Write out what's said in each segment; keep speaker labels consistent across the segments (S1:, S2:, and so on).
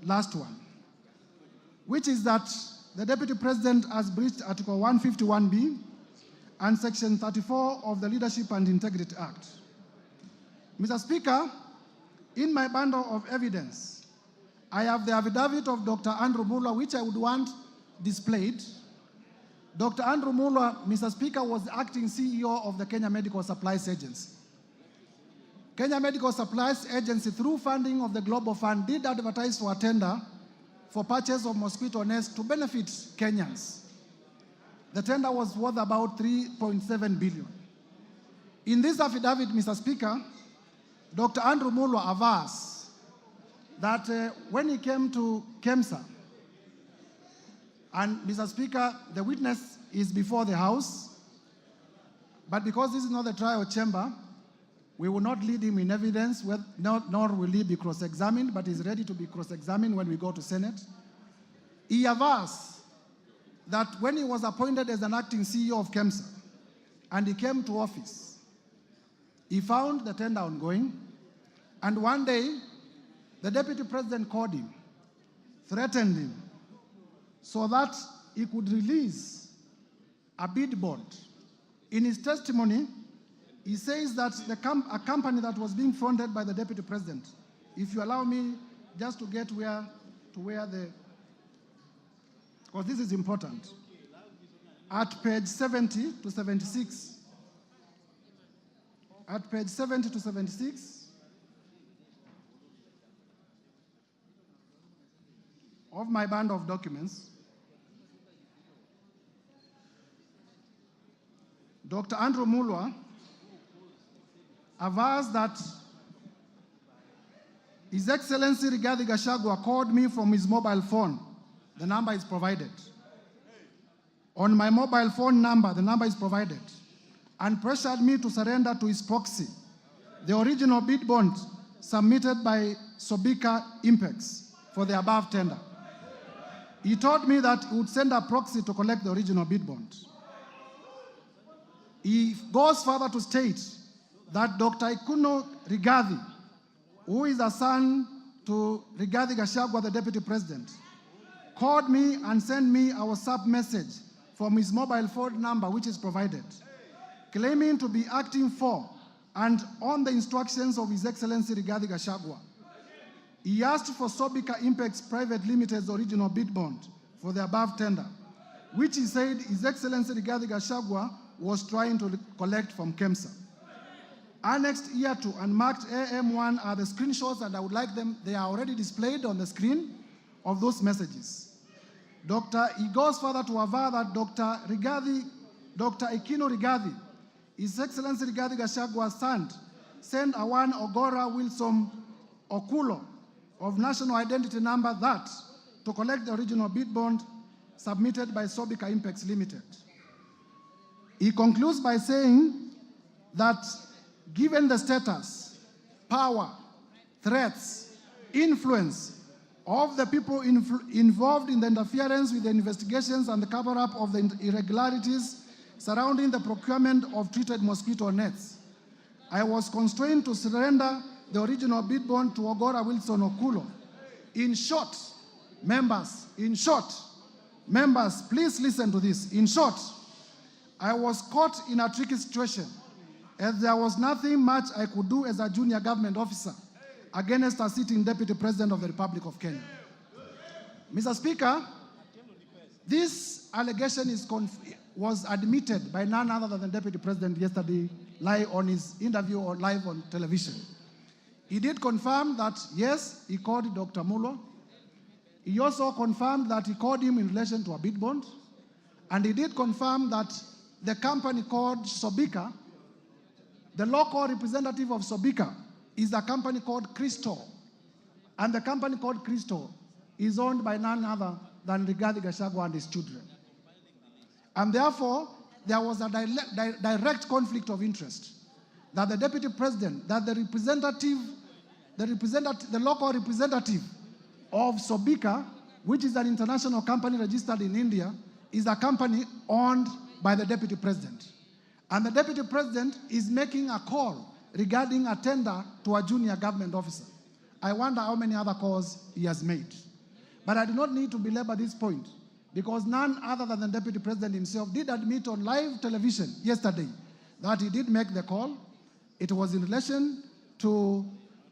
S1: last one, which is that the Deputy President has breached Article 151B and Section 34 of the Leadership and Integrity Act. Mr. Speaker, in my bundle of evidence, I have the affidavit of Dr. Andrew Mulwa, which I would want displayed. Dr. Andrew Mulwa, Mr. Speaker, was the acting CEO of the Kenya Medical Supplies Agency. Kenya Medical Supplies Agency, through funding of the Global Fund, did advertise for a tender for purchase of mosquito nets to benefit Kenyans. The tender was worth about 3.7 billion. In this affidavit, Mr. Speaker, Dr. Andrew Mulwa avers that when he came to KEMSA, and Mr. Speaker, the witness is before the House, but because this is not the trial chamber, we will not lead him in evidence, nor will he be cross-examined, but he's ready to be cross-examined when we go to Senate. He avers that when he was appointed as an acting CEO of KEMSA, and he came to office, he found the tender ongoing, and one day, the Deputy President called him, threatened him, so that he could release a bid bond. In his testimony, he says that a company that was being fronted by the Deputy President, if you allow me just to get where the, because this is important, at page 70 to 76, at page 70 to 76 of my bundle of documents, Dr. Andrew Mulwa avers that His Excellency Rigathi Gachagua called me from his mobile phone. The number is provided. On my mobile phone number, the number is provided, and pressured me to surrender to his proxy the original bid bond submitted by Sobika Impex for the above tender. He told me that he would send a proxy to collect the original bid bond. He goes further to state that Dr. Ikuno Rigathi, who is a son to Rigathi Gachagua, the Deputy President, called me and sent me a WhatsApp message from his mobile phone number, which is provided, claiming to be acting for and on the instructions of His Excellency Rigathi Gachagua. He asked for Sobika Impex Private Limited's original bid bond for the above tender, which he said His Excellency Rigathi Gachagua was trying to collect from KEMSA. Annexed here to and marked AM1 are the screenshots, and I would like them, they are already displayed on the screen of those messages. He goes further to aver that Dr. Ikino Rigathi, His Excellency Rigathi Gachagua's son, sent a one Ogora Wilson Okulo of national identity number that to collect the original bid bond submitted by Sobika Impex Limited. He concludes by saying that given the status, power, threats, influence of the people involved in the interference with the investigations and the cover-up of the irregularities surrounding the procurement of treated mosquito nets, I was constrained to surrender the original bid bond to Ogora Wilson Okulo. In short, members, please listen to this. In short, I was caught in a tricky situation, as there was nothing much I could do as a junior government officer against a sitting Deputy President of the Republic of Kenya. Mr. Speaker, this allegation was admitted by none other than the Deputy President yesterday live on his interview or live on television. He did confirm that, yes, he called Dr. Mulwa. He also confirmed that he called him in relation to a bid bond. And he did confirm that the company called Sobika, the local representative of Sobika, is a company called Crystal. And the company called Crystal is owned by none other than Rigathi Gachagua and his children. And therefore, there was a direct conflict of interest that the Deputy President, that the local representative of Sobika, which is an international company registered in India, is a company owned by the Deputy President. And the Deputy President is making a call regarding a tender to a junior government officer. I wonder how many other calls he has made. But I do not need to belabor this point because none other than the Deputy President himself did admit on live television yesterday that he did make the call. It was in relation to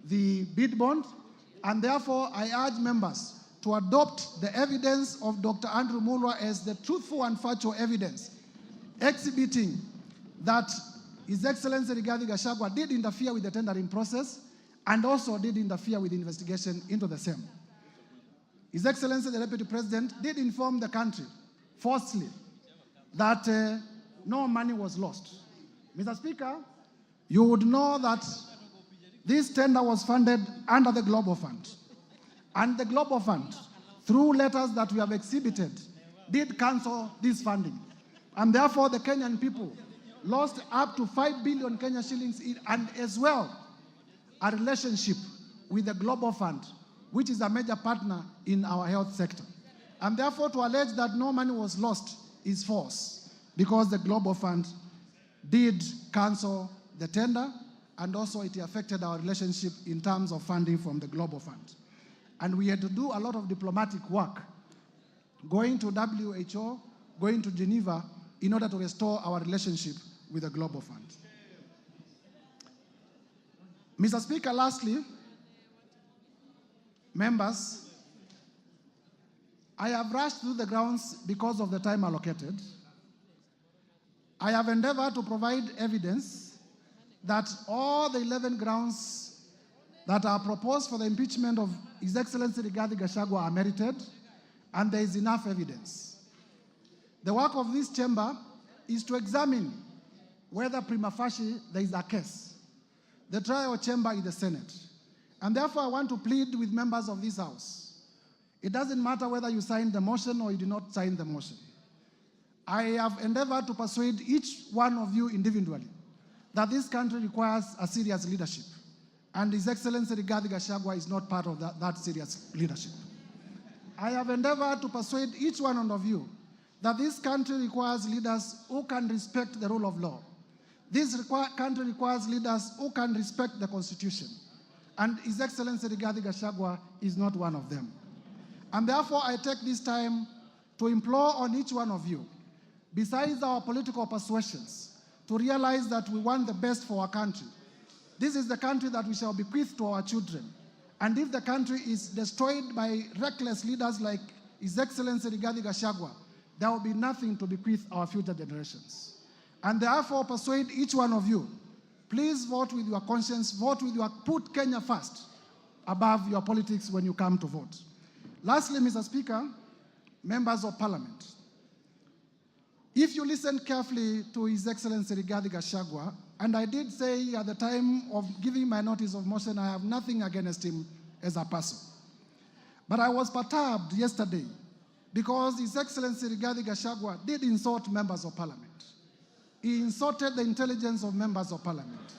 S1: the bid bond, and therefore I urge members to adopt the evidence of Dr. Andrew Mulwa as the truthful and factual evidence, exhibiting that His Excellency Rigathi Gachagua did interfere with the tendering process and also did interfere with the investigation into the same. His Excellency the Deputy President did inform the country falsely that no money was lost. Mr. Speaker, you would know that this tender was funded under the Global Fund. And the Global Fund, through letters that we have exhibited, did cancel this funding. And therefore, the Kenyan people lost up to 5 billion Kenya shillings and as well a relationship with the Global Fund, which is a major partner in our health sector. And therefore, to allege that no money was lost is false, because the Global Fund did cancel the tender, and also it affected our relationship in terms of funding from the Global Fund. And we had to do a lot of diplomatic work, going to WHO, going to Geneva, in order to restore our relationship with the Global Fund. Mr. Speaker, lastly, members, I have rushed through the grounds because of the time allocated. I have endeavored to provide evidence that all the 11 grounds that are proposed for the impeachment of His Excellency Rigathi Gachagua are merited, and there is enough evidence. The work of this chamber is to examine whether prima facie there is a case. The trial chamber is the Senate. And therefore, I want to plead with members of this House. It doesn't matter whether you signed the motion or you did not sign the motion. I have endeavored to persuade each one of you individually that this country requires a serious leadership. And His Excellency Rigathi Gachagua is not part of that serious leadership. I have endeavored to persuade each one of you that this country requires leaders who can respect the rule of law. This country requires leaders who can respect the Constitution. And His Excellency Rigathi Gachagua is not one of them. And therefore, I take this time to implore on each one of you, besides our political persuasions, to realize that we want the best for our country. This is the country that we shall bequeath to our children. And if the country is destroyed by reckless leaders like His Excellency Rigathi Gachagua, there will be nothing to bequeath our future generations. And therefore, persuade each one of you, please vote with your conscience, put Kenya first above your politics when you come to vote. Lastly, Mr. Speaker, members of Parliament, if you listen carefully to His Excellency Rigathi Gachagua, and I did say at the time of giving my notice of motion, I have nothing against him as a person. But I was perturbed yesterday because His Excellency Rigathi Gachagua did insult members of Parliament. He insulted the intelligence of members of Parliament.